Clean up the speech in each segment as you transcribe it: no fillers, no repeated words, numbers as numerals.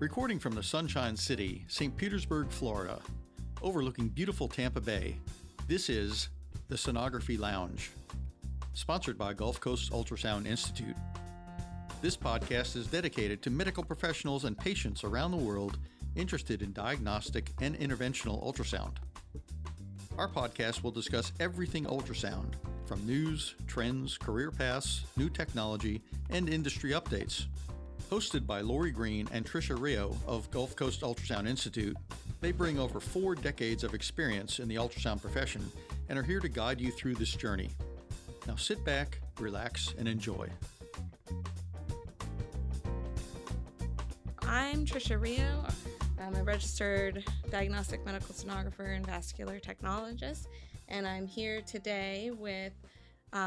Recording from the Sunshine City, St. Petersburg, Florida, overlooking beautiful Tampa Bay, this is the Sonography Lounge, sponsored by Gulfcoast Ultrasound Institute. This podcast is dedicated to medical professionals and patients around the world interested in diagnostic and interventional ultrasound. Our podcast will discuss everything ultrasound, from news, trends, career paths, new technology, and industry updates. Hosted by Lori Green and Trisha Reo of Gulfcoast Ultrasound Institute, they bring over 4 decades of experience in the ultrasound profession and are here to guide you through this journey. Now sit back, relax, and enjoy. I'm Trisha Reo. I'm a registered diagnostic medical sonographer and vascular technologist, and I'm here today with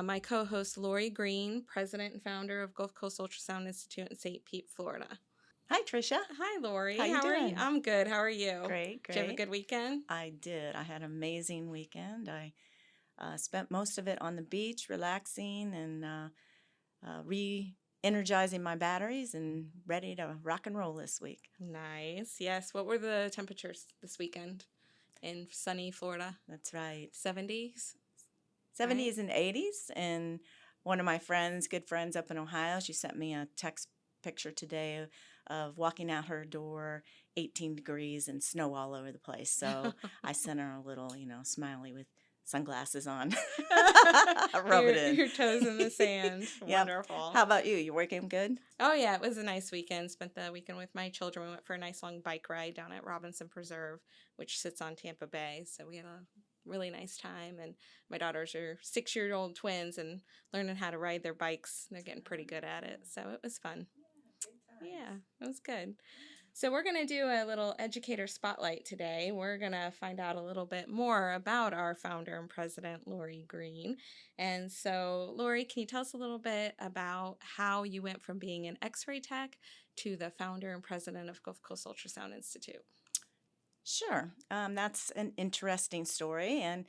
my co-host Lori Green, president and founder of Gulfcoast Ultrasound Institute in St. Pete, Florida. Hi, Trisha. Hi, Lori. How you doing? I'm good. How are you? Great. Did you have a good weekend? I did. I had an amazing weekend. I spent most of it on the beach, relaxing and re-energizing my batteries and ready to rock and roll this week. Nice. Yes. What were the temperatures this weekend in sunny Florida? That's right. 70s? 70s and 80s. And one of my good friends up in Ohio, she sent me a text picture today of walking out her door, 18 degrees and snow all over the place. So I sent her a little, smiley with sunglasses on. Rub it in. Your toes in the sand. Yep. Wonderful. How about you? You working good? Oh, yeah. It was a nice weekend. Spent the weekend with my children. We went for a nice long bike ride down at Robinson Preserve, which sits on Tampa Bay. So we had a really nice time. And my daughters are 6-year-old twins and learning how to ride their bikes. They're getting pretty good at it. So it was fun. Yeah, it was good. So we're going to do a little educator spotlight today. We're going to find out a little bit more about our founder and president, Lori Green. And so, Lori, can you tell us a little bit about how you went from being an X-ray tech to the founder and president of Gulfcoast Ultrasound Institute? Sure. That's an interesting story, and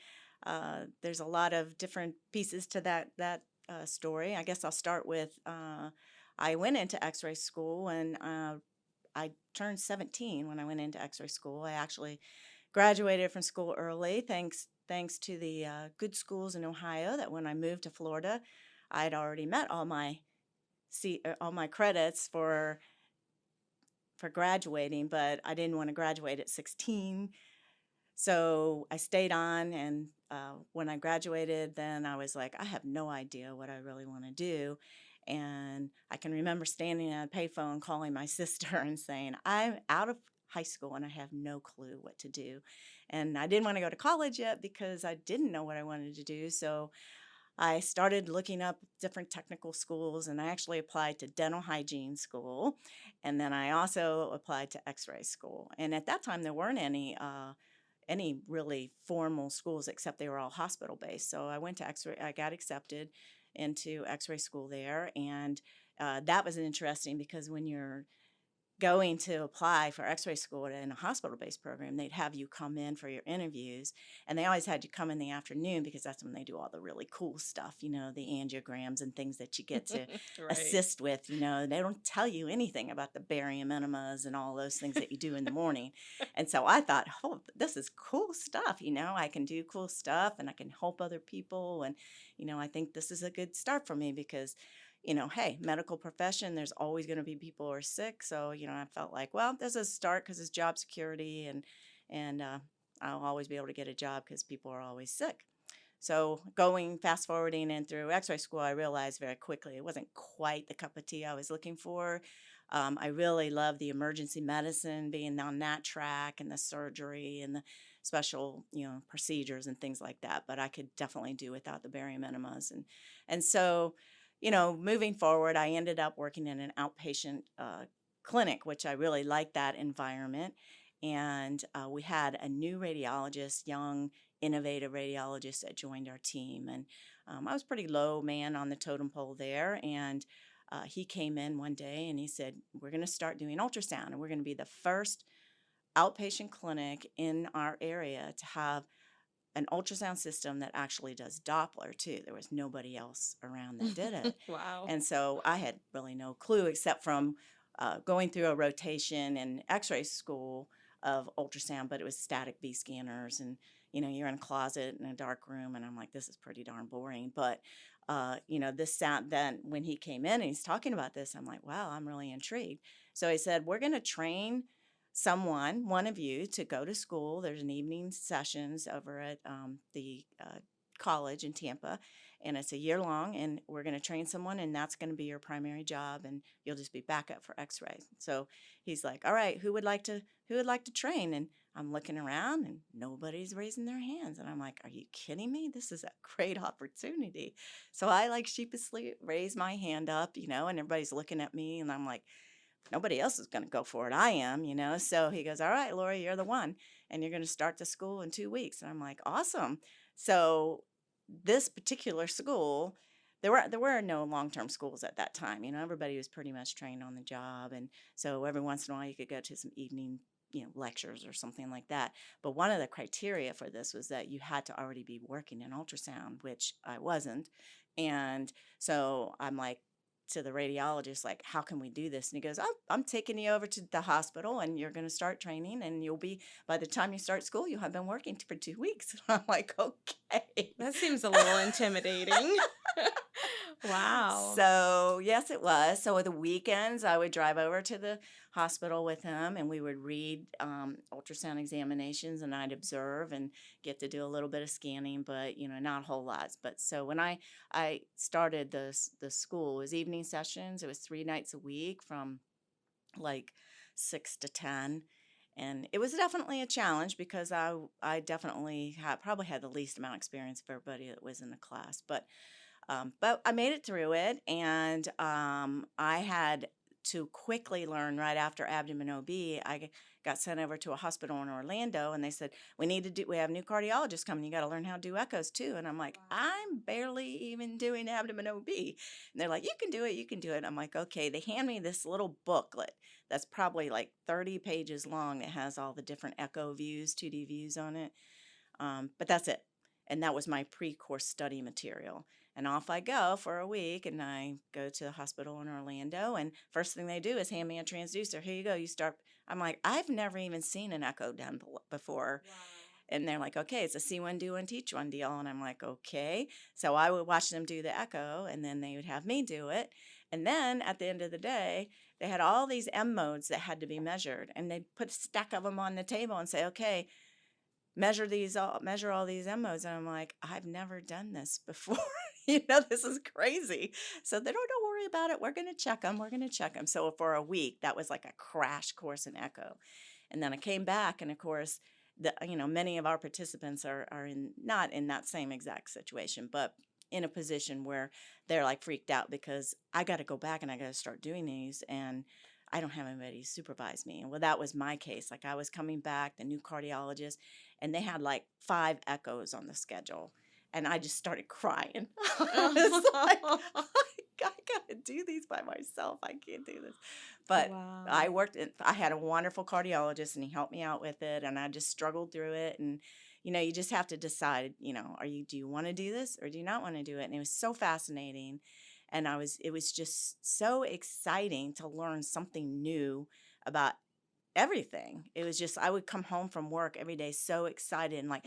there's a lot of different pieces to that story. I guess I'll start with I went into X-ray school, and I turned 17 when I went into X-ray school. I actually graduated from school early, thanks to the good schools in Ohio. That when I moved to Florida, I'd already met all my credits for graduating, but I didn't want to graduate at 16. So I stayed on, and when I graduated, then I was like, I have no idea what I really want to do. And I can remember standing at a payphone calling my sister and saying, I'm out of high school and I have no clue what to do. And I didn't want to go to college yet because I didn't know what I wanted to do. So I started looking up different technical schools, and I actually applied to dental hygiene school. And then I also applied to X-ray school. And at that time, there weren't any really formal schools, except they were all hospital-based. So I went to X-ray. I got accepted into X-ray school there. And that was interesting because when you're going to apply for X-ray school in a hospital-based program, they'd have you come in for your interviews, and they always had you come in the afternoon because that's when they do all the really cool stuff, the angiograms and things that you get to Right. assist with. They don't tell you anything about the barium enemas and all those things that you do in the morning. And so I thought, oh, this is cool stuff. I can do cool stuff and I can help other people. And, I think this is a good start for me because hey, medical profession, there's always going to be people who are sick. So, I felt like, well, this is a start because it's job security and I'll always be able to get a job because people are always sick. So fast forwarding and through X-ray school, I realized very quickly it wasn't quite the cup of tea I was looking for. I really love the emergency medicine, being on that track, and the surgery and the special, procedures and things like that. But I could definitely do without the barium enemas. And so, moving forward, I ended up working in an outpatient clinic, which I really liked that environment. And we had a new radiologist, young, innovative radiologist that joined our team. And I was pretty low man on the totem pole there. And he came in one day and he said, we're going to start doing ultrasound, and we're going to be the first outpatient clinic in our area to have an ultrasound system that actually does Doppler too. There was nobody else around that did it. Wow. And so I had really no clue except from going through a rotation in X-ray school of ultrasound, but it was static B scanners, and you're in a closet in a dark room, and I'm like, this is pretty darn boring. But this sound. Then when he came in and he's talking about this, I'm like, wow, I'm really intrigued. So he said, we're going to train one of you, to go to school. There's an evening sessions over at the college in Tampa, and it's a year long, and we're going to train someone, and that's going to be your primary job, and you'll just be backup for X-ray. So he's like, all right, who would like to train? And I'm looking around, and nobody's raising their hands, and I'm like, are you kidding me? This is a great opportunity. So I like sheepishly raise my hand up, and everybody's looking at me, and I'm like, nobody else is going to go for it. I am, So he goes, all right, Lori, you're the one, and you're going to start the school in 2 weeks. And I'm like, awesome. So this particular school, there were no long-term schools at that time. Everybody was pretty much trained on the job. And so every once in a while you could go to some evening, lectures or something like that. But one of the criteria for this was that you had to already be working in ultrasound, which I wasn't. And so I'm like, to the radiologist, like, how can we do this? And he goes, oh, I'm taking you over to the hospital, and you're going to start training, and by the time you start school, you'll have been working for 2 weeks. I'm like, okay. That seems a little intimidating. Wow. So yes, it was. So the weekends, I would drive over to the hospital with him, and we would read ultrasound examinations, and I'd observe and get to do a little bit of scanning, but not a whole lot. But so when I started the school, it was evening sessions. It was 3 nights a week from like 6 to 10. And it was definitely a challenge because I definitely probably had the least amount of experience of everybody that was in the class. But I made it through it, and I had to quickly learn right after abdomen OB. I got sent over to a hospital in Orlando, and they said, we have new cardiologists coming. You got to learn how to do echoes too. And I'm like, I'm barely even doing abdomen OB. And they're like, you can do it. And I'm like, okay. They hand me this little booklet that's probably like 30 pages long that has all the different echo views, 2D views on it. But that's it. And that was my pre-course study material. And off I go for a week, and I go to the hospital in Orlando, and first thing they do is hand me a transducer. Here you go. You start. I'm like, I've never even seen an echo done before. Wow. And they're like, okay, it's a see one, do one, teach one deal. And I'm like, okay. So I would watch them do the echo, and then they would have me do it. And then at the end of the day, they had all these M modes that had to be measured, and they'd put a stack of them on the table and say, okay, measure all these M modes. And I'm like, I've never done this before. This is crazy. So they don't worry about it. We're going to check them. So for a week, that was like a crash course in echo. And then I came back, and of course, many of our participants are not in that same exact situation, but in a position where they're like freaked out because I got to go back and I got to start doing these, and I don't have anybody to supervise me. And well, that was my case. Like, I was coming back, the new cardiologist, and they had like 5 echoes on the schedule. And I just started crying. I was like, I gotta do these by myself. I can't do this. But wow. I had a wonderful cardiologist, and he helped me out with it. And I just struggled through it. And, you just have to decide, do you want to do this or do you not want to do it? And it was so fascinating. And it was just so exciting to learn something new about everything. It was just, I would come home from work every day so excited, and like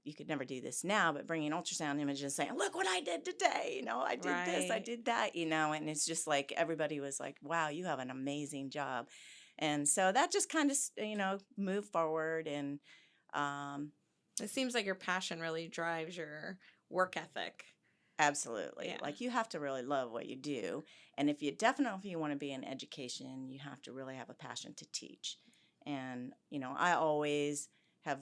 you could never do this now, but bringing ultrasound images and saying, look what I did today. I did this, I did that, and it's just like, everybody was like, wow, you have an amazing job. And so that just kind of, moved forward. And it seems like your passion really drives your work ethic. Absolutely. Yeah. Like, you have to really love what you do. And if you want to be in education, you have to really have a passion to teach. And, I always have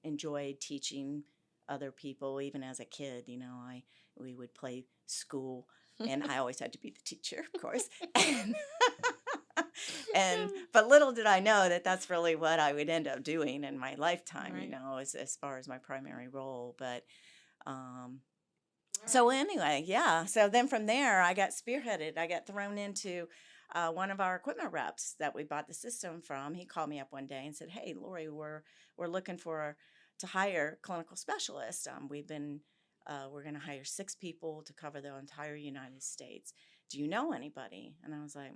enjoyed teaching other people. Even as a kid, we would play school, and I always had to be the teacher, of course. But little did I know that that's really what I would end up doing in my lifetime, right. As far as my primary role. But so anyway, yeah. So then from there, I got spearheaded. I got thrown into one of our equipment reps that we bought the system from. He called me up one day and said, "Hey, Lori, we're looking to hire clinical specialists. We're going to hire 6 people to cover the entire United States do you know anybody? And I was like,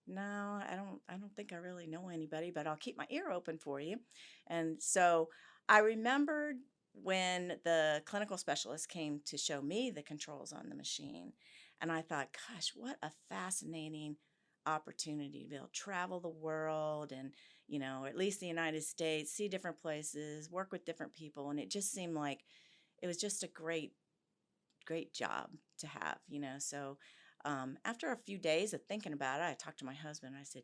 no, I don't think I really know anybody, but I'll keep my ear open for you. And so I remembered when the clinical specialist came to show me the controls on the machine. And I thought, gosh, what a fascinating opportunity to be able to travel the world and, at least the United States, see different places, work with different people. And it just seemed like it was just a great, great job to have, So after a few days of thinking about it, I talked to my husband and I said,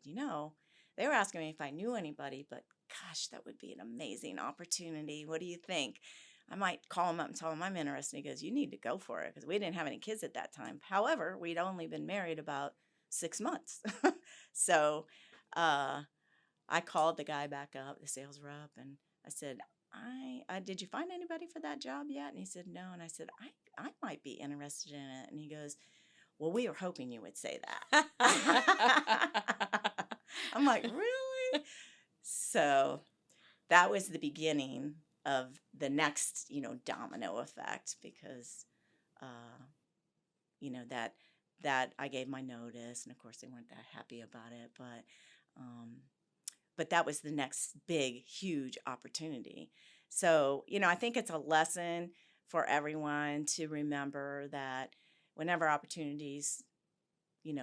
they were asking me if I knew anybody, but gosh, that would be an amazing opportunity. What do you think? I might call him up and tell him I'm interested. He goes, you need to go for it, because we didn't have any kids at that time. However, we'd only been married about 6 months. So I called the guy back up, the sales rep, and I said, I did you find anybody for that job yet? And he said, no. And I said, I might be interested in it. And he goes, well, we were hoping you would say that. I'm like, really? So that was the beginning of the next, domino effect, because, that I gave my notice, and of course they weren't that happy about it, but that was the next big, huge opportunity. So, I think it's a lesson for everyone to remember that whenever opportunities,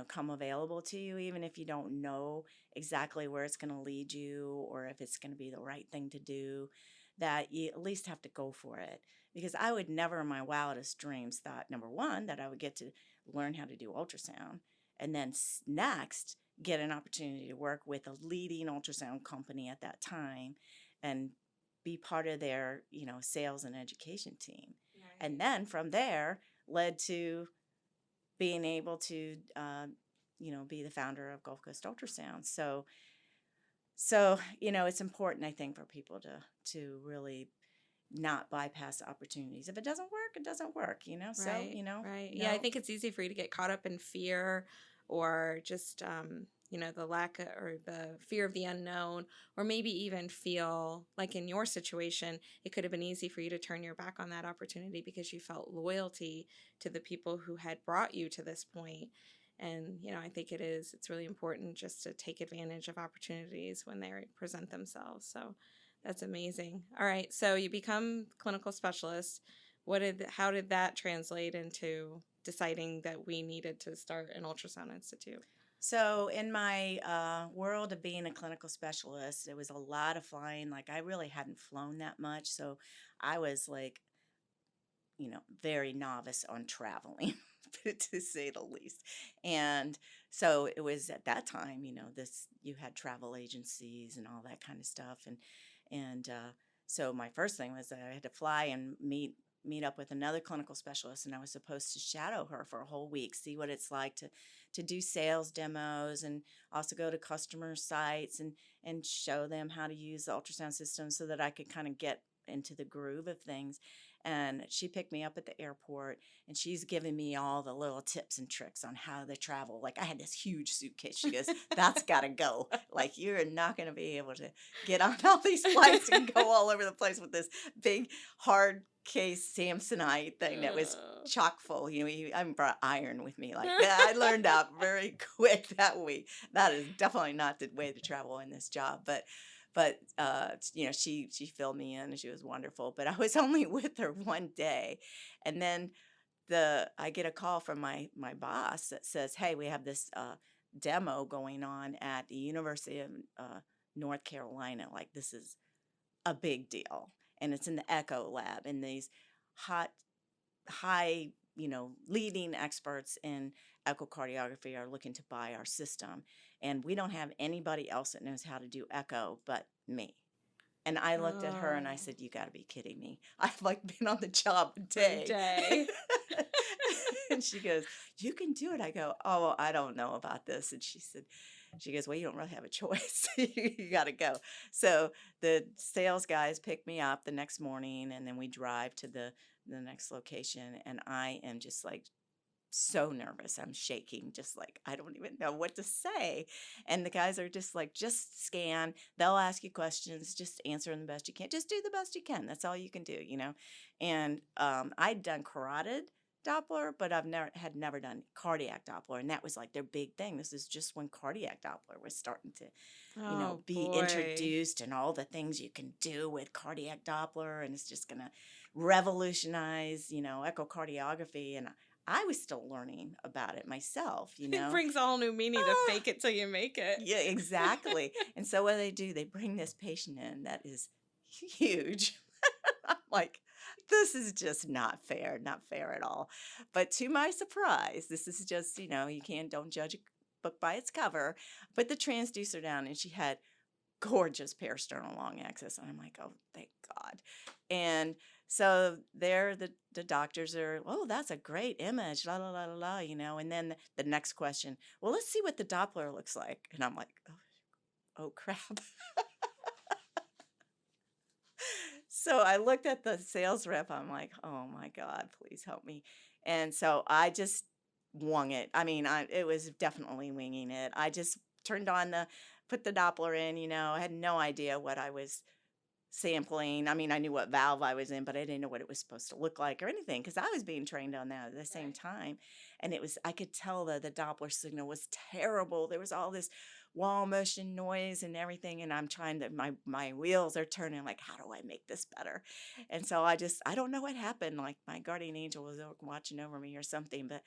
come available to you, even if you don't know exactly where it's going to lead you or if it's going to be the right thing to do, that you at least have to go for it. Because I would never in my wildest dreams thought, number one, that I would get to learn how to do ultrasound, and then next get an opportunity to work with a leading ultrasound company at that time and be part of their, sales and education team. Right. And then from there led to being able to, be the founder of Gulfcoast Ultrasound. So, it's important, I think, for people to really not bypass opportunities. If it doesn't work, it doesn't work, Right, so, right. Yeah, I think it's easy for you to get caught up in fear, or just, the lack of, or the fear of the unknown, or maybe even feel like in your situation, it could have been easy for you to turn your back on that opportunity because you felt loyalty to the people who had brought you to this point. And, I think it's really important just to take advantage of opportunities when they present themselves. So that's amazing. All right. So you become clinical specialist. How did that translate into deciding that we needed to start an ultrasound institute? So in my world of being a clinical specialist, there was a lot of flying. Like, I really hadn't flown that much. So I was like, very novice on traveling, to say the least. And so it was at that time, you had travel agencies and all that kind of stuff. And so my first thing was that I had to fly and meet up with another clinical specialist, and I was supposed to shadow her for a whole week, see what it's like to do sales demos, and also go to customer sites and show them how to use the ultrasound system so that I could kind of get into the groove of things. And she picked me up at the airport, and she's giving me all the little tips and tricks on how to travel. Like, I had this huge suitcase. She goes, that's got to go. Like, you're not going to be able to get on all these flights and go all over the place with this big hard case Samsonite thing that was chock full. I brought iron with me like that. I learned out very quick that week. That is definitely not the way to travel in this job. But she filled me in, and she was wonderful. But I was only with her one day, and then I get a call from my boss that says, "Hey, we have this demo going on at the University of North Carolina. Like, this is a big deal, and it's in the Echo Lab, and these high leading experts in echocardiography are looking to buy our system, and we don't have anybody else that knows how to do echo but me." And I looked at her and I said, "You got to be kidding me. I've been on the job a day." And she goes, "You can do it." I go, "Oh, I don't know about this." And she goes, "Well, you don't really have a choice. You got to go." So the sales guys pick me up the next morning, and then we drive to the next location, and I am just so nervous. I'm shaking, just I don't even know what to say. And the guys are just just scan. They'll ask you questions, just answer them the best you can. Just do the best you can. That's all you can do, And I'd done carotid Doppler, but I've never done cardiac Doppler, and that was like their big thing. This is just when cardiac Doppler was starting to, Oh be boy. introduced, and all the things you can do with cardiac Doppler, and it's just gonna revolutionize, echocardiography. And I was still learning about it myself, It brings a whole new meaning to Ah, fake it till you make it. yeah, exactly. And so what do, they bring this patient in that is huge. I'm like, this is just not fair at all. But to my surprise, this is just, don't judge a book by its cover. Put the transducer down, and she had gorgeous peristernal long axis. And I'm like, oh, thank God. And so there, the doctors are, oh, that's a great image, la, la, la, la, la, And then the next question, well, let's see what the Doppler looks like. And I'm like, oh crap. So I looked at the sales rep. I'm like, oh my God, please help me. And so I just wung it. I mean, it was definitely winging it. I just put the Doppler in, I had no idea what I was sampling. I mean, I knew what valve I was in, but I didn't know what it was supposed to look like or anything, because I was being trained on that at the same time. And I could tell that the Doppler signal was terrible. There was all this wall motion noise and everything. And I'm trying to, my wheels are turning like, how do I make this better? And so I don't know what happened. Like my guardian angel was watching over me or something. But,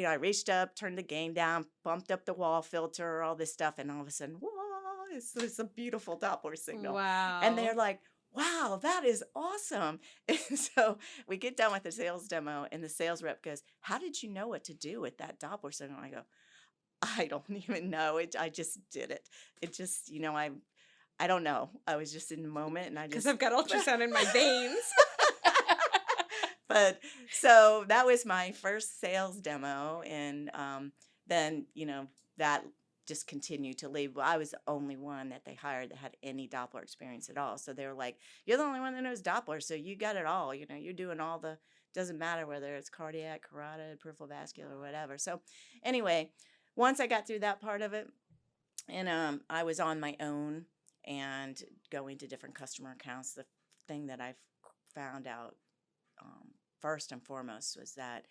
I reached up, turned the gain down, bumped up the wall filter, all this stuff. And all of a sudden, whoa, it's a beautiful Doppler signal. And they're Wow. like, wow, that is awesome. And so we get done with the sales demo, and the sales rep goes, how did you know what to do with that Doppler signal? I go, I don't even know. I just did it. It just, I don't know. I was just in the moment, and I Because just, I've got ultrasound in my veins. but so that was my first sales demo. And then, that just continued to leave. Well, I was the only one that they hired that had any Doppler experience at all. So they were like, you're the only one that knows Doppler, so you got it all. You're doing all doesn't matter whether it's cardiac, carotid, peripheral vascular, whatever. So anyway, once I got through that part of it, and I was on my own and going to different customer accounts, the thing that I found out first and foremost was that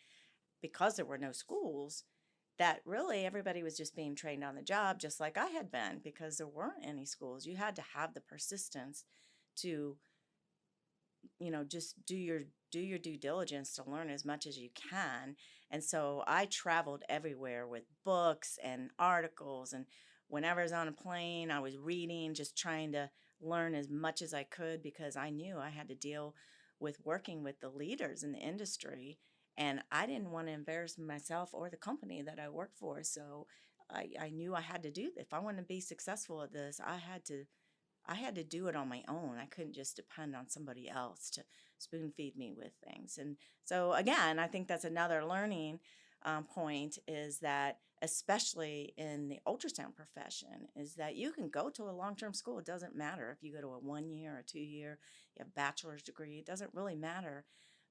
because there were no schools, that really everybody was just being trained on the job, just like I had been, because there weren't any schools. You had to have the persistence to, just do your due diligence to learn as much as you can. And so I traveled everywhere with books and articles, and whenever I was on a plane, I was reading, just trying to learn as much as I could, because I knew I had to deal with working with the leaders in the industry. And I didn't want to embarrass myself or the company that I worked for. So I knew I had to do this. If I wanted to be successful at this, I had to do it on my own. I couldn't just depend on somebody else to spoon feed me with things. And so again, I think that's another learning point, is that especially in the ultrasound profession, is that you can go to a long-term school. It doesn't matter if you go to a 1 year or 2 year, you have a bachelor's degree, it doesn't really matter.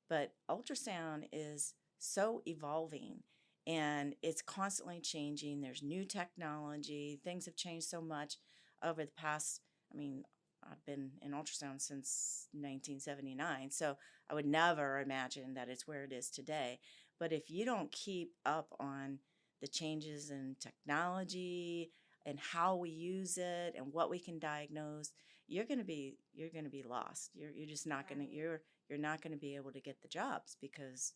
But ultrasound is so evolving, and it's constantly changing. There's new technology. Things have changed so much over the past, I mean, I've been in ultrasound since 1979, so I would never imagine that it's where it is today. But if you don't keep up on the changes in technology and how we use it and what we can diagnose, you're going to be lost. You're just not going to you're not going to be able to get the jobs, because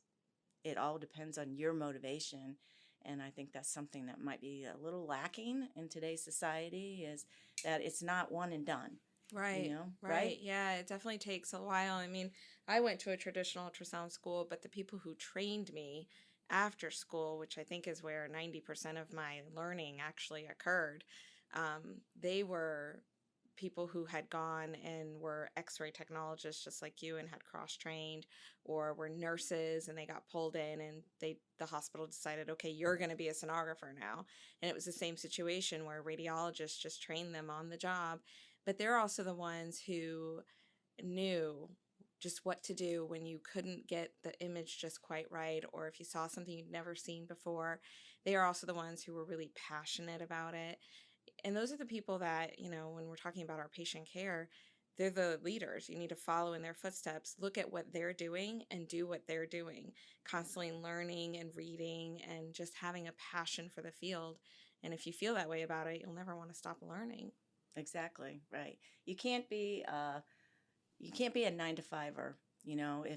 it all depends on your motivation. And I think that's something that might be a little lacking in today's society, is that it's not one and done. Right. Right? Yeah, it definitely takes a while. I mean, I went to a traditional ultrasound school, but the people who trained me after school, which I think is where 90% of my learning actually occurred, they were people who had gone and were x-ray technologists just like you and had cross-trained, or were nurses and they got pulled in, and the hospital decided, okay, you're going to be a sonographer now. And it was the same situation where radiologists just trained them on the job. But they're also the ones who knew just what to do when you couldn't get the image just quite right, or if you saw something you'd never seen before. They are also the ones who were really passionate about it. And those are the people that, when we're talking about our patient care, they're the leaders. You need to follow in their footsteps, look at what they're doing and do what they're doing, constantly learning and reading and just having a passion for the field. And if you feel that way about it, you'll never want to stop learning. Exactly, right. You can't be a 9 to 5er. You know, Right.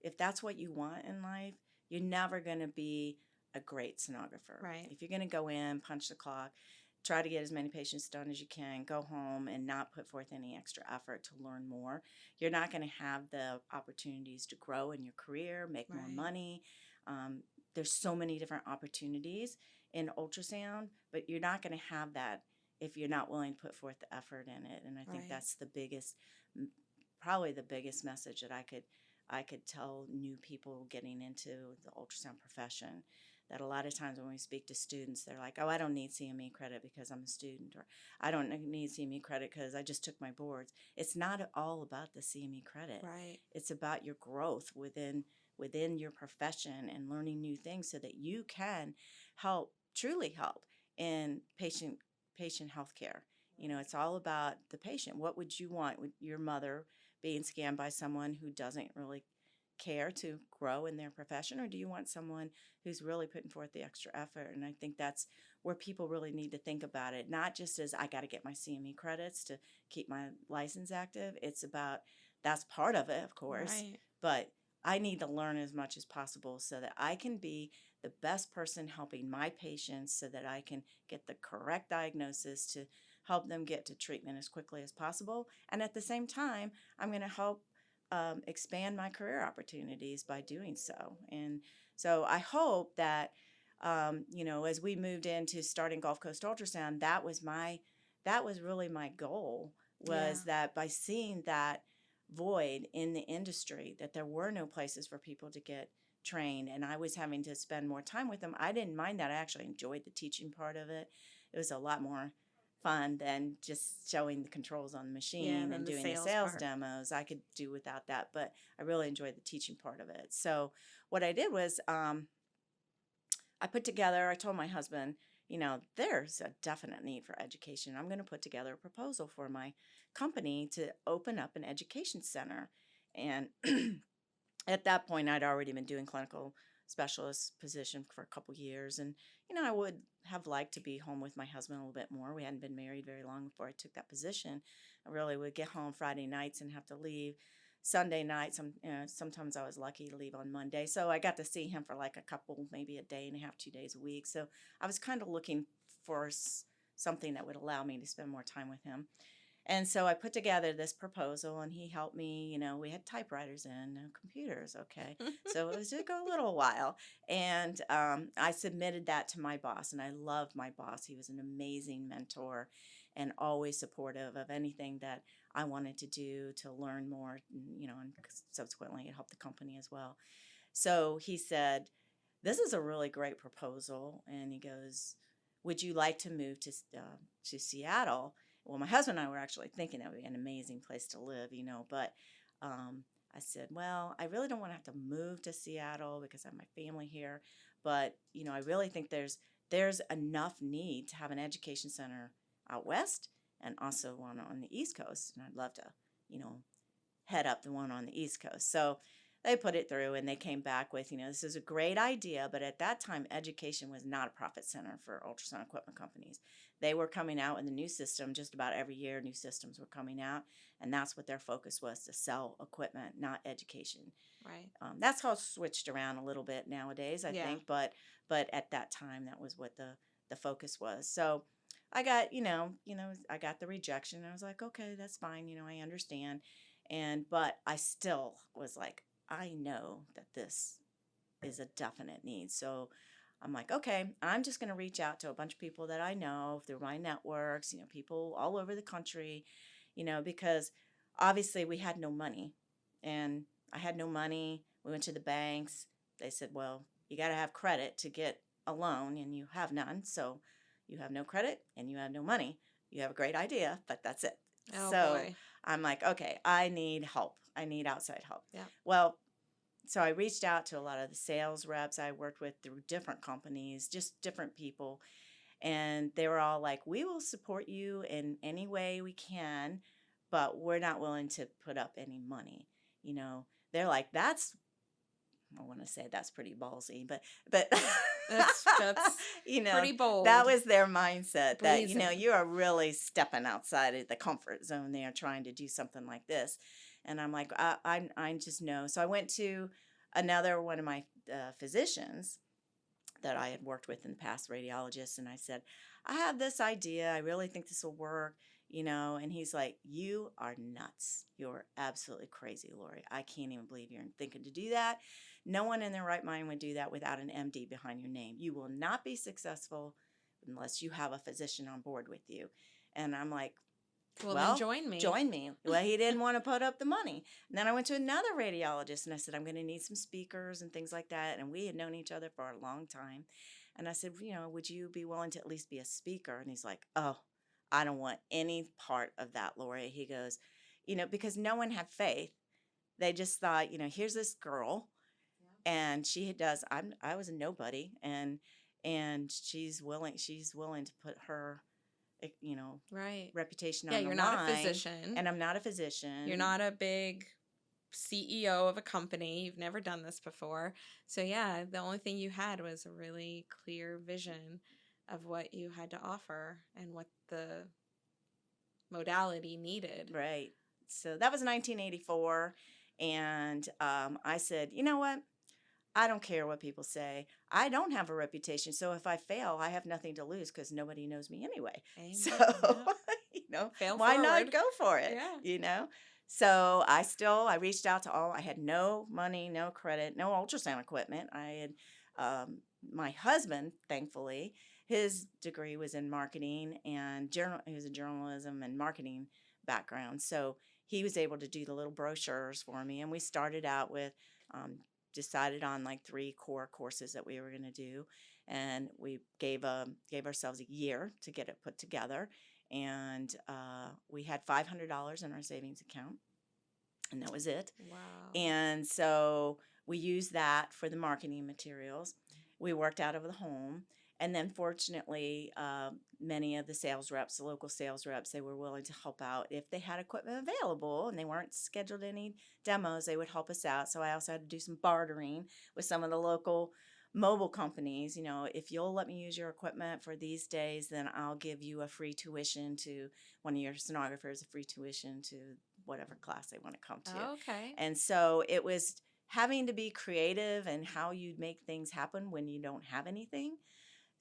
if that's what you want in life, you're never going to be a great sonographer. Right. If you're going to go in, punch the clock, try to get as many patients done as you can, go home and not put forth any extra effort to learn more, you're not going to have the opportunities to grow in your career, make more Right. money. There's so many different opportunities in ultrasound, but you're not going to have that if you're not willing to put forth the effort in it. And I think Right. that's the biggest, probably the biggest message that I could tell new people getting into the ultrasound profession. That a lot of times when we speak to students, they're like, "Oh, I don't need CME credit because I'm a student," or "I don't need CME credit because I just took my boards." It's not all about the CME credit. Right. It's about your growth within your profession and learning new things so that you can truly help in patient health care. You know, it's all about the patient. What would you want? Would your mother being scanned by someone who doesn't really care to grow in their profession, or do you want someone who's really putting forth the extra effort? And I think that's where people really need to think about it, not just as I got to get my CME credits to keep my license active. It's about, that's part of it, of course, Right. but I need to learn as much as possible so that I can be the best person helping my patients so that I can get the correct diagnosis to help them get to treatment as quickly as possible. And at the same time, I'm going to help expand my career opportunities by doing so. And so I hope that, as we moved into starting Gulfcoast Ultrasound, that was really my goal, Yeah. was that by seeing that void in the industry, that there were no places for people to get trained, and I was having to spend more time with them. I didn't mind that. I actually enjoyed the teaching part of it. It was a lot more fun than just showing the controls on the Yeah. And machine then and the doing the sales sales part. demos. I could do without that, but I really enjoyed the teaching part of it. So what I did was I told my husband, there's a definite need for education. I'm going to put together a proposal for my company to open up an education center. And at that point, I'd already been doing clinical specialist position for a couple years. And, I would have liked to be home with my husband a little bit more. We hadn't been married very long before I took that position. I really would get home Friday nights and have to leave Sunday nights. Sometimes I was lucky to leave on Monday. So I got to see him for like a couple, maybe a day and a half, 2 days a week. So I was kind of looking for something that would allow me to spend more time with him. And so I put together this proposal and he helped me. We had typewriters and no computers. Okay. So it took a little while. And I submitted that to my boss. And I loved my boss. He was an amazing mentor and always supportive of anything that I wanted to do to learn more, and subsequently it helped the company as well. So he said, "This is a really great proposal." And he goes, "Would you like to move to Seattle?" Well, my husband and I were actually thinking that would be an amazing place to live, but I said, "Well, I really don't want to have to move to Seattle because I have my family here, but I really think there's enough need to have an education center out west and also one on the East Coast, and I'd love to, head up the one on the East Coast." So they put it through and they came back with, this is a great idea, but at that time, education was not a profit center for ultrasound equipment companies. They were coming out with a new system just about every year. New systems were coming out, and that's what their focus was, to sell equipment, not education. Right. That's how it switched around a little bit nowadays, I Yeah. think, but at that time, that was what the focus was. So I got, I got the rejection. I was like, okay, that's fine. I understand. But I still was like, I know that this is a definite need. So I'm like, okay, I'm just going to reach out to a bunch of people that I know through my networks, people all over the country, because obviously we had no money and I had no money. We went to the banks. They said, well, you got to have credit to get a loan and you have none. So you have no credit and you have no money. You have a great idea, but that's it. Oh So boy. I'm like, okay, I need help. I need outside help. Yeah. Well, so I reached out to a lot of the sales reps I worked with through different companies, just different people. And they were all like, we will support you in any way we can, but we're not willing to put up any money. You know, they're like, I want to say that's pretty ballsy, but That's you know, pretty bold. that was their mindset that, you know, Brazen. you are really stepping outside of the comfort zone there trying to do something like this. And I'm like, I just know. So I went to another one of my physicians that I had worked with in the past, radiologists, and I said, I have this idea. I really think this will work, you know. And he's like, you are nuts. You're absolutely crazy, Lori. I can't even believe you're thinking to do that. No one in their right mind would do that without an MD behind your name. You will not be successful unless you have a physician on board with you. And I'm like, Well, well, then join me. Join me. Well, he didn't want to put up the money. And then I went to another radiologist and I said, I'm going to need some speakers and things like that. And we had known each other for a long time. And I said, you know, would you be willing to at least be a speaker? And he's like, oh, I don't want any part of that, Lori. He goes, you know, because no one had faith. They just thought, you know, here's this girl and she does, I was a nobody. And she's willing to put her, you know, Right. reputation Yeah, on the you're line. not a physician. And I'm not a physician. You're not a big CEO of a company. You've never done this before. So yeah, the only thing you had was a really clear vision of what you had to offer and what the modality needed. Right. So that was 1984. And I said, you know what? I don't care what people say. I don't have a reputation. So if I fail, I have nothing to lose because nobody knows me anyway. Amen. So, Yeah. you know, Fail why forward. not go for it? Yeah. You know? So I reached out to I had no money, no credit, no ultrasound equipment. I had, my husband, thankfully, his degree was in marketing and he was a journalism and marketing background. So he was able to do the little brochures for me. And we started out with, decided on like 3 core courses that we were going to do. And we gave ourselves a year to get it put together. And we had $500 in our savings account. And that was it. Wow. And so we used that for the marketing materials. We worked out of the home. And then fortunately, many of the sales reps, the local sales reps, they were willing to help out. If they had equipment available and they weren't scheduled any demos, they would help us out. So I also had to do some bartering with some of the local mobile companies. You know, if you'll let me use your equipment for these days, then I'll give you a free tuition to one of your sonographers, a free tuition to whatever class they want to come to. Oh, okay. And so it was having to be creative and how you make things happen when you don't have anything.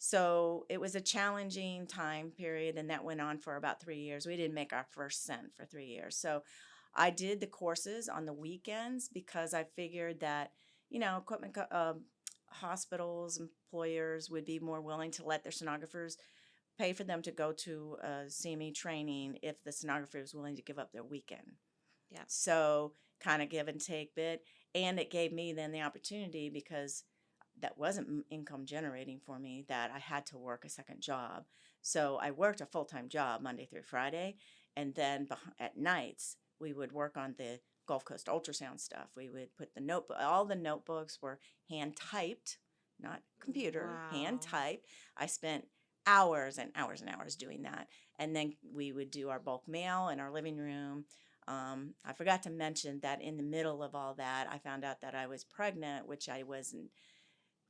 So it was a challenging time period, and that went on for about 3 years. We didn't make our first cent for 3 years. So I did the courses on the weekends because I figured that, you know, hospitals, employers would be more willing to let their sonographers pay for them to go to CME training if the sonographer was willing to give up their weekend. Yeah. So kind of give and take bit. And it gave me then the opportunity, because that wasn't income generating for me, that I had to work a second job. So I worked a full-time job Monday through Friday. And then at nights, we would work on the Gulfcoast Ultrasound stuff. We would put the notebook, all the notebooks were hand typed, not computer, hand typed. I spent hours and hours and hours doing that. And then we would do our bulk mail in our living room. I forgot to mention that in the middle of all that, I found out that I was pregnant, which I wasn't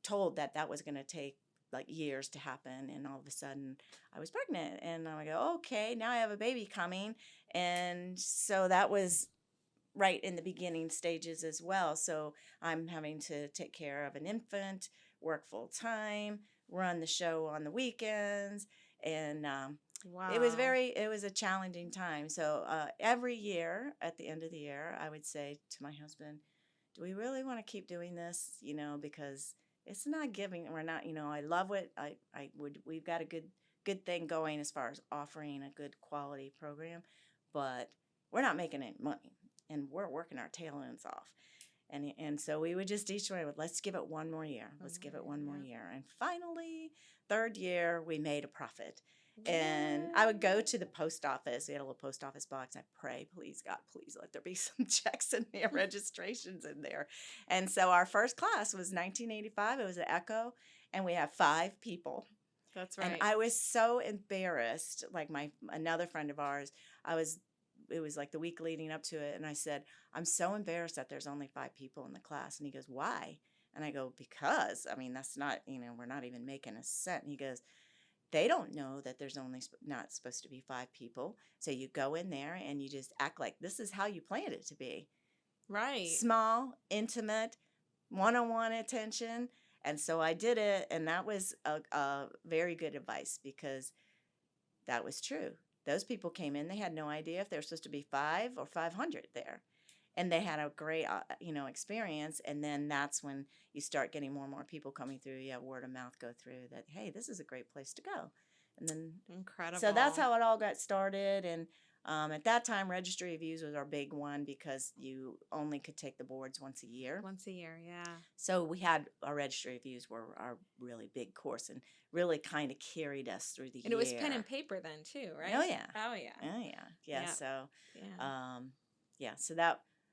told that was going to take like years to happen. And all of a sudden I was pregnant, and I go, okay, now I have a baby coming. And so that was right in the beginning stages as well. So I'm having to take care of an infant, work full time, run the show on the weekends. And Wow. it was a challenging time. So every year at the end of the year, I would say to my husband, do we really want to keep doing this? You know, because it's not giving. We're not, you know, I love what we've got a good thing going as far as offering a good quality program, but we're not making any money, and we're working our tail ends off. And so we would just each one, let's give it one more year. Let's give it one more year. And finally, 3rd year, we made a profit. And I would go to the post office. We had a little post office box. I pray, please, God, please let there be some checks in there, registrations in there. And so our first class was 1985. It was at Echo, and we have 5 people. That's right. And I was so embarrassed. Like another friend of ours, I was it was like the week leading up to it, and I said, I'm so embarrassed that there's only 5 people in the class. And he goes, why? And I go, because, I mean, that's not, we're not even making a cent. And he goes, they don't know that there's only not supposed to be 5 people. So you go in there and you just act like this is how you planned it to be. Right. Small, intimate, one-on-one attention. And so I did it, and that was a very good advice, because that was true. Those people came in, they had no idea if there were supposed to be 5 or 500 there. And they had a great, experience. And then that's when you start getting more and more people coming through. You have word of mouth go through that, hey, this is a great place to go. And then, Incredible. so that's how it all got started. And at that time, registry reviews was our big one, because you only could take the boards once a year. Once a year, yeah. So we had our registry reviews were our really big course, and really kind of carried us through the year. And it was pen and paper then too, right? Oh yeah. Oh yeah. Oh yeah. Yeah. Yep. So Yeah.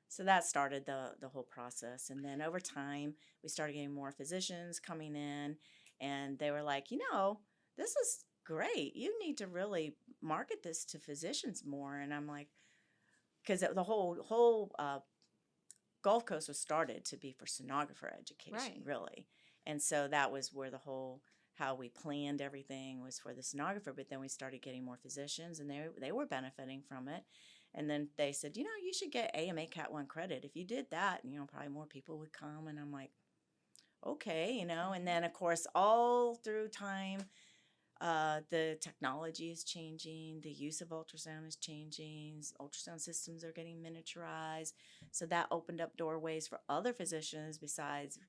so that started the whole process. And then over time we started getting more physicians coming in, and they were like, this is great. You need to really market this to physicians more. And I'm like, because the whole Gulf Coast was started to be for sonographer education, Right. really. And so that was where the whole, how we planned everything was for the sonographer. But then we started getting more physicians, and they were benefiting from it. And then they said, you should get AMA Cat 1 credit. If you did that, probably more people would come. And I'm like, okay, And then, of course, all through time, the technology is changing. The use of ultrasound is changing. Ultrasound systems are getting miniaturized. So that opened up doorways for other physicians besides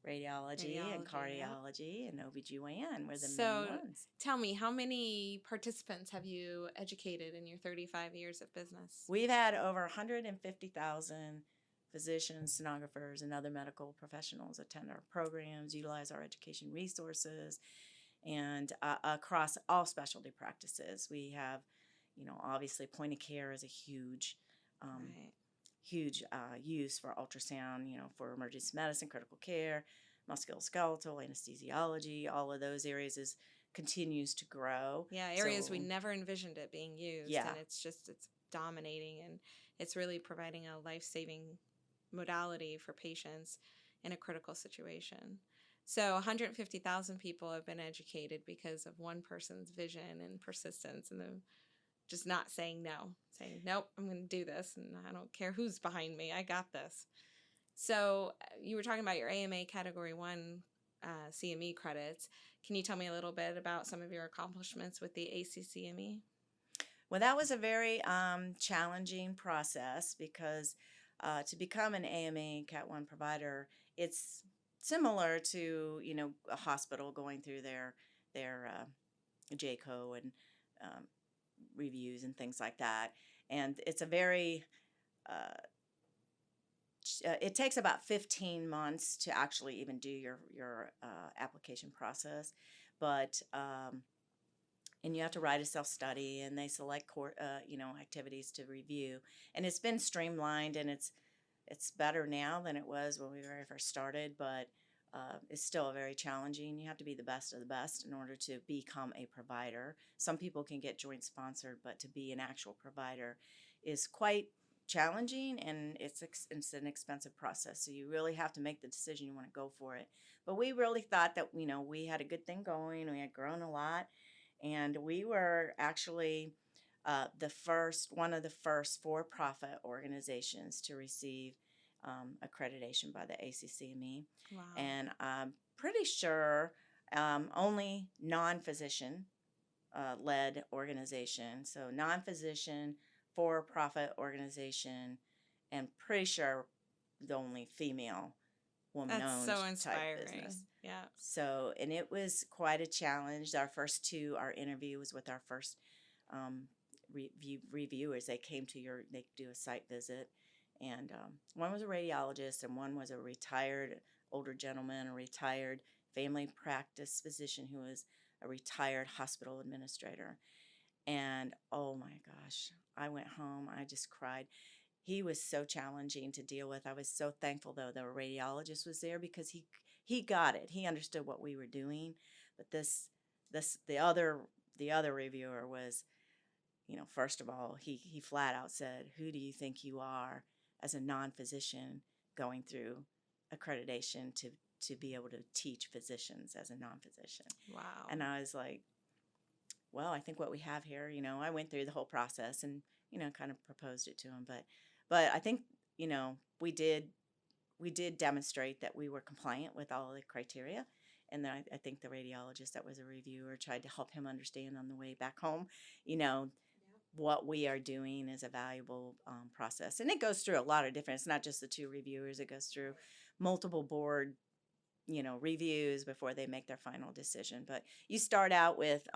radiology and cardiology, and OBGYN were the main ones. Tell me, how many participants have you educated in your 35 years of business? We've had over 150,000 physicians, sonographers, and other medical professionals attend our programs, utilize our education resources, and across all specialty practices. We have, obviously point of care is a huge Right. huge use for ultrasound, for emergency medicine, critical care, musculoskeletal, anesthesiology, all of those areas continues to grow. Yeah, areas we never envisioned it being used. Yeah. And it's dominating, and it's really providing a life-saving modality for patients in a critical situation. So 150,000 people have been educated because of one person's vision and persistence, and just not saying no, saying, nope, I'm going to do this, and I don't care who's behind me. I got this. So you were talking about your AMA Category 1 CME credits. Can you tell me a little bit about some of your accomplishments with the ACCME? Well, that was a very challenging process, because to become an AMA Cat 1 provider, it's similar to, a hospital going through their JCO and reviews and things like that. And it's a very it takes about 15 months to actually even do your application process, but and you have to write a self-study, and they select activities to review, and it's been streamlined, and it's better now than it was when we very first started, but it's still very challenging. You have to be the best of the best in order to become a provider. Some people can get joint sponsored, but to be an actual provider is quite challenging, and it's an expensive process. So you really have to make the decision you want to go for it. But we really thought that, we had a good thing going. We had grown a lot, and we were actually one of the first for-profit organizations to receive accreditation by the ACCME. Wow. And I'm pretty sure only non-physician led organization, so non-physician for-profit organization, and pretty sure the only female woman-owned That's so type inspiring. business. Yeah. So, and it was quite a challenge. Our interview was with our first reviewers. They came to they do a site visit, and one was a radiologist, and one was a retired older gentleman, a retired family practice physician who was a retired hospital administrator. And oh my gosh, I went home, I just cried. He was so challenging to deal with. I was so thankful, though, the radiologist was there, because he got it. He understood what we were doing. But the other reviewer was, first of all, he flat out said, "Who do you think you are as a non-physician going through accreditation to be able to teach physicians as a non-physician?" Wow. And I was like, well, I think what we have here, I went through the whole process and, kind of proposed it to him. But I think, we did demonstrate that we were compliant with all the criteria. And then I think the radiologist that was a reviewer tried to help him understand on the way back home, what we are doing is a valuable process. And it goes through a lot of different, it's not just the two reviewers, it goes through multiple board, reviews before they make their final decision. But you start out with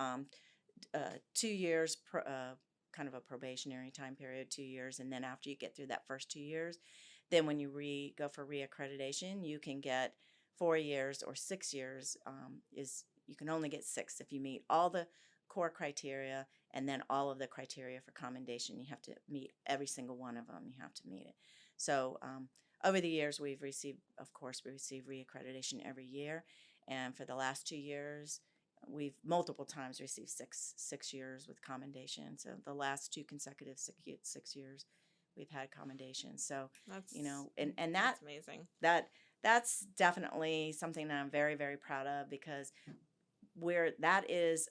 2 years, kind of a probationary time period, 2 years. And then after you get through that first 2 years, then when you go for reaccreditation, you can get 4 years or 6 years. You can only get 6 if you meet all the core criteria and then all of the criteria for commendation. You have to meet every single one of them. You have to meet it. So over the years, we receive reaccreditation every year. And for the last 2 years, we've multiple times received six years with commendation. So the last 2 consecutive 6 years, we've had commendation. So That's and that's amazing. that's definitely something that I'm very, very proud of, because that is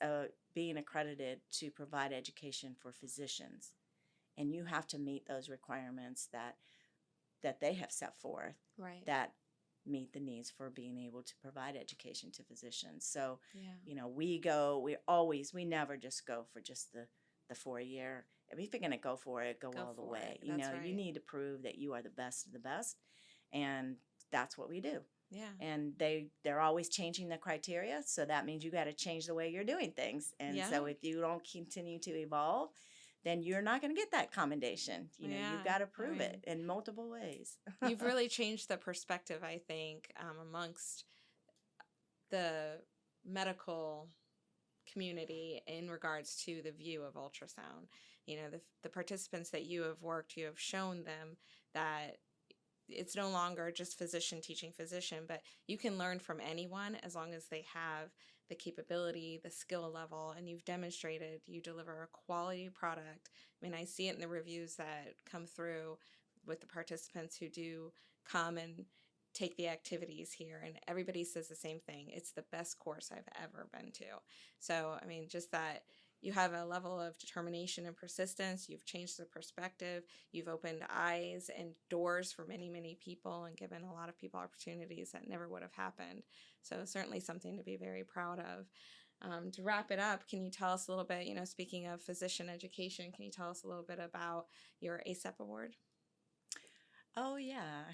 being accredited to provide education for physicians, and you have to meet those requirements that they have set forth, Right. that meet the needs for being able to provide education to physicians. So, Yeah. we never just go for just the 4 year. If you're going to go for it, go all the for way. it. That's You right. need to prove that you are the best of the best. And that's what we do. Yeah. And they're always changing the criteria. So that means you got to change the way you're doing things. And so Yeah. if you don't continue to evolve, then you're not going to get that commendation. Yeah, You've got to I prove mean, it in multiple ways. You've really changed the perspective, I think, amongst the medical community in regards to the view of ultrasound. The participants that you have shown them that it's no longer just physician teaching physician, but you can learn from anyone as long as they have the capability, the skill level, and you've demonstrated you deliver a quality product. I mean, I see it in the reviews that come through with the participants who do come and take the activities here, and everybody says the same thing. It's the best course I've ever been to. So, I mean, just that you have a level of determination and persistence. You've changed the perspective. You've opened eyes and doors for many, many people and given a lot of people opportunities that never would have happened. So certainly something to be very proud of. To wrap it up, can you tell us a little bit, speaking of physician education, can you tell us a little bit about your ACEP award? Oh, yeah.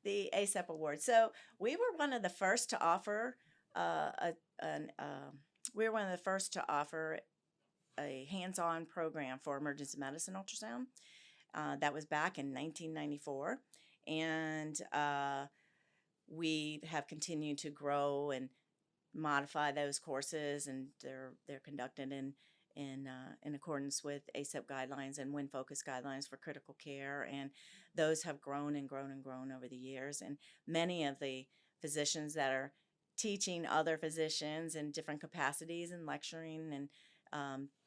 The ACEP award. So we were one of the first to offer we were one of the first to offer a hands-on program for emergency medicine ultrasound. That was back in 1994, and we have continued to grow and modify those courses, and they're conducted in accordance with ACEP guidelines and WIN-focused guidelines for critical care, and those have grown and grown and grown over the years. And many of the physicians that are teaching other physicians in different capacities and lecturing and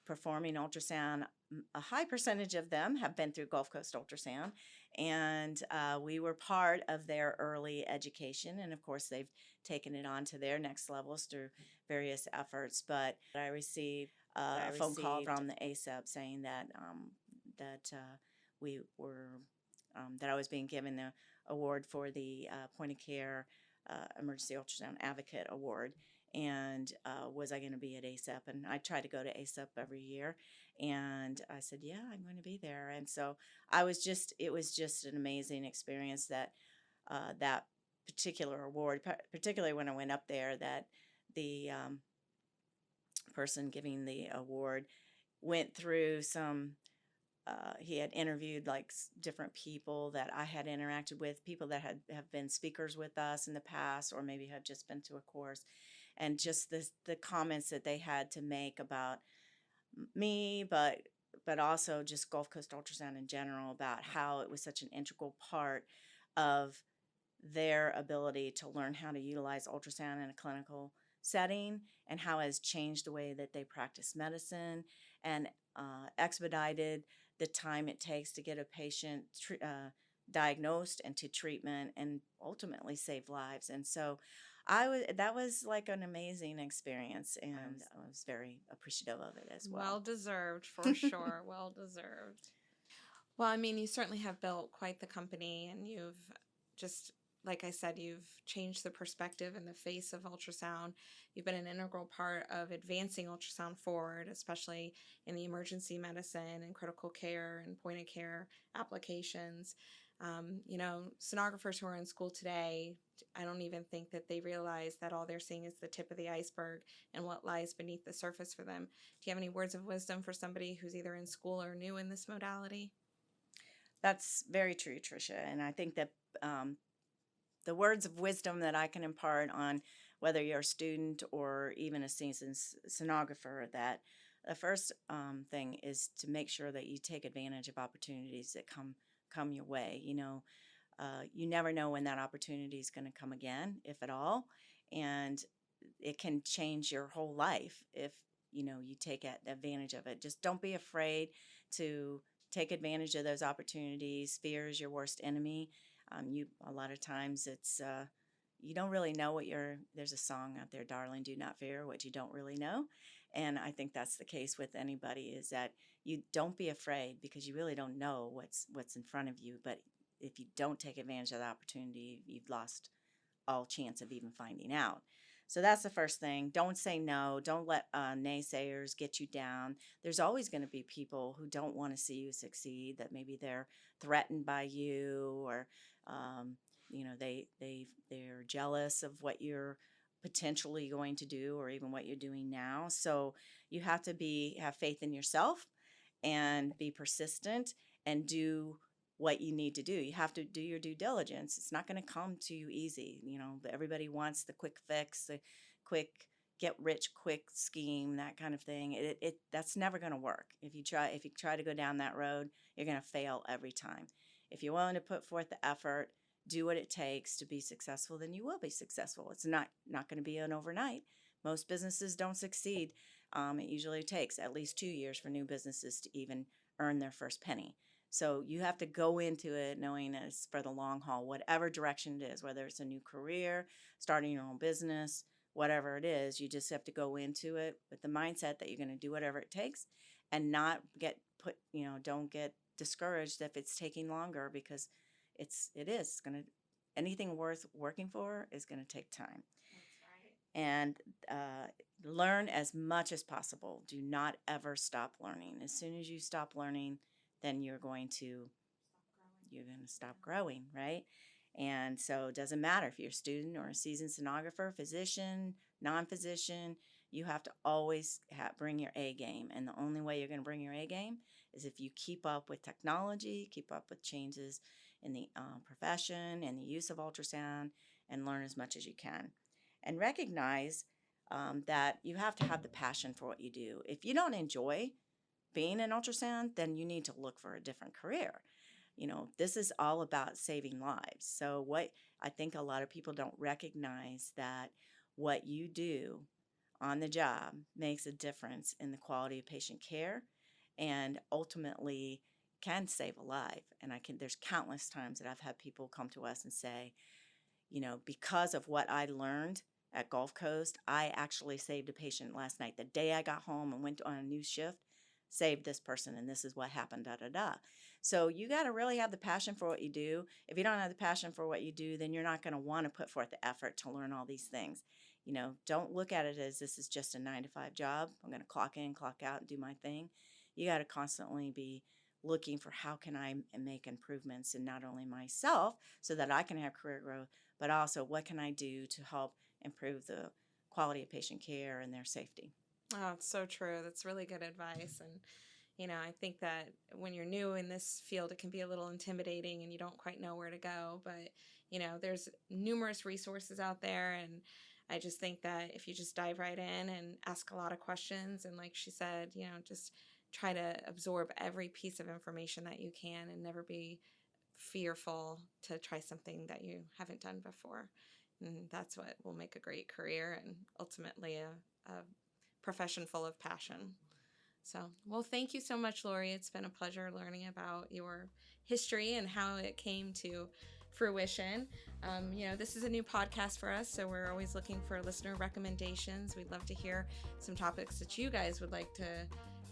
performing ultrasound, a high percentage of them have been through Gulfcoast Ultrasound, and we were part of their early education, and of course they've taken it on to their next levels through various efforts. But I received a phone call from the ACEP saying that that I was being given the award for the point of care emergency ultrasound advocate award, and was I going to be at ACEP? And I try to go to ACEP every year, and I said, yeah, I'm going to be there. And so it was just an amazing experience that that particular award, particularly when I went up there, that the person giving the award went through some he had interviewed like different people that I had interacted with, people that have been speakers with us in the past, or maybe had just been to a course, and just the comments that they had to make about me, but also just Gulfcoast Ultrasound in general, about how it was such an integral part of their ability to learn how to utilize ultrasound in a clinical setting, and how it has changed the way that they practice medicine, and expedited the time it takes to get a patient diagnosed and to treatment, and ultimately save lives. And so that was like an amazing experience, and I was very appreciative of it as well. Well deserved, for sure. Well deserved. Well, I mean, you certainly have built quite the company, and you've just, like I said, you've changed the perspective and the face of ultrasound. You've been an integral part of advancing ultrasound forward, especially in the emergency medicine and critical care and point of care applications. Sonographers who are in school today, I don't even think that they realize that all they're seeing is the tip of the iceberg and what lies beneath the surface for them. Do you have any words of wisdom for somebody who's either in school or new in this modality? That's very true, Trisha. And I think that the words of wisdom that I can impart on whether you're a student or even a seasoned sonographer, that the first thing is to make sure that you take advantage of opportunities that come your way. You never know when that opportunity is going to come again, if at all, and it can change your whole life if you take advantage of it. Just don't be afraid to take advantage of those opportunities. Fear is your worst enemy. A lot of times it's you don't really know there's a song out there, darling, do not fear what you don't really know. And I think that's the case with anybody, is that you don't be afraid, because you really don't know what's in front of you. But if you don't take advantage of the opportunity, you've lost all chance of even finding out. So that's the first thing. Don't say no. Don't let naysayers get you down. There's always going to be people who don't want to see you succeed, that maybe they're threatened by you, or they're jealous of what you're potentially going to do, or even what you're doing now. So you have to have faith in yourself and be persistent and do what you need to do. You have to do your due diligence. It's not going to come to you easy. Everybody wants the quick fix, the quick get rich quick scheme, that kind of thing. That's never going to work. If you try to go down that road, you're going to fail every time. If you're willing to put forth the effort, do what it takes to be successful, then you will be successful. It's not going to be an overnight. Most businesses don't succeed. It usually takes at least 2 years for new businesses to even earn their first penny. So you have to go into it knowing that it's for the long haul, whatever direction it is, whether it's a new career, starting your own business, whatever it is. You just have to go into it with the mindset that you're going to do whatever it takes, and not don't get discouraged if it's taking longer, because anything worth working for is going to take time. That's right. And learn as much as possible. Do not ever stop learning. As soon as you stop learning, then you're going to stop growing, right? And so it doesn't matter if you're a student or a seasoned sonographer, physician, non-physician, you have to always bring your A game. And the only way you're going to bring your A game is if you keep up with technology, keep up with changes in the profession and the use of ultrasound, and learn as much as you can. And recognize that you have to have the passion for what you do. If you don't enjoy being an ultrasound, then you need to look for a different career. This is all about saving lives. So what I think a lot of people don't recognize, that what you do on the job makes a difference in the quality of patient care, and ultimately can save a life. And there's countless times that I've had people come to us and say, because of what I learned at Gulf Coast, I actually saved a patient last night. The day I got home and went on a new shift, saved this person, and this is what happened, da-da-da. So you got to really have the passion for what you do. If you don't have the passion for what you do, then you're not going to want to put forth the effort to learn all these things. Don't look at it as this is just a 9-to-5 job. I'm going to clock in, clock out, and do my thing. You got to constantly be looking for, how can I make improvements in not only myself so that I can have career growth, but also what can I do to help improve the quality of patient care and their safety. Oh, it's so true. That's really good advice. And, I think that when you're new in this field, it can be a little intimidating and you don't quite know where to go. But, there's numerous resources out there. And I just think that if you just dive right in and ask a lot of questions, and like she said, just try to absorb every piece of information that you can, and never be fearful to try something that you haven't done before. And that's what will make a great career, and ultimately a profession full of passion. So, well, thank you so much, Lori. It's been a pleasure learning about your history and how it came to fruition. This is a new podcast for us, so we're always looking for listener recommendations. We'd love to hear some topics that you guys would like to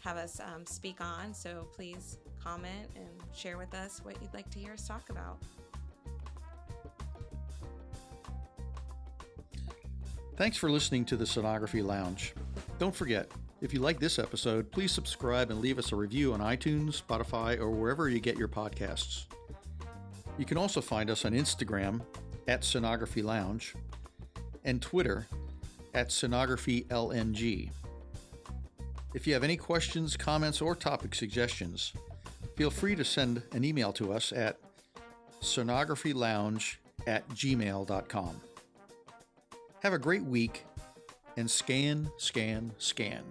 have us speak on. So please comment and share with us what you'd like to hear us talk about. Thanks for listening to the Sonography Lounge. Don't forget, if you like this episode, please subscribe and leave us a review on iTunes, Spotify, or wherever you get your podcasts. You can also find us on Instagram at Sonography Lounge and Twitter at SonographyLNG. If you have any questions, comments, or topic suggestions, feel free to send an email to us at sonographylounge@gmail.com. Have a great week and scan, scan, scan.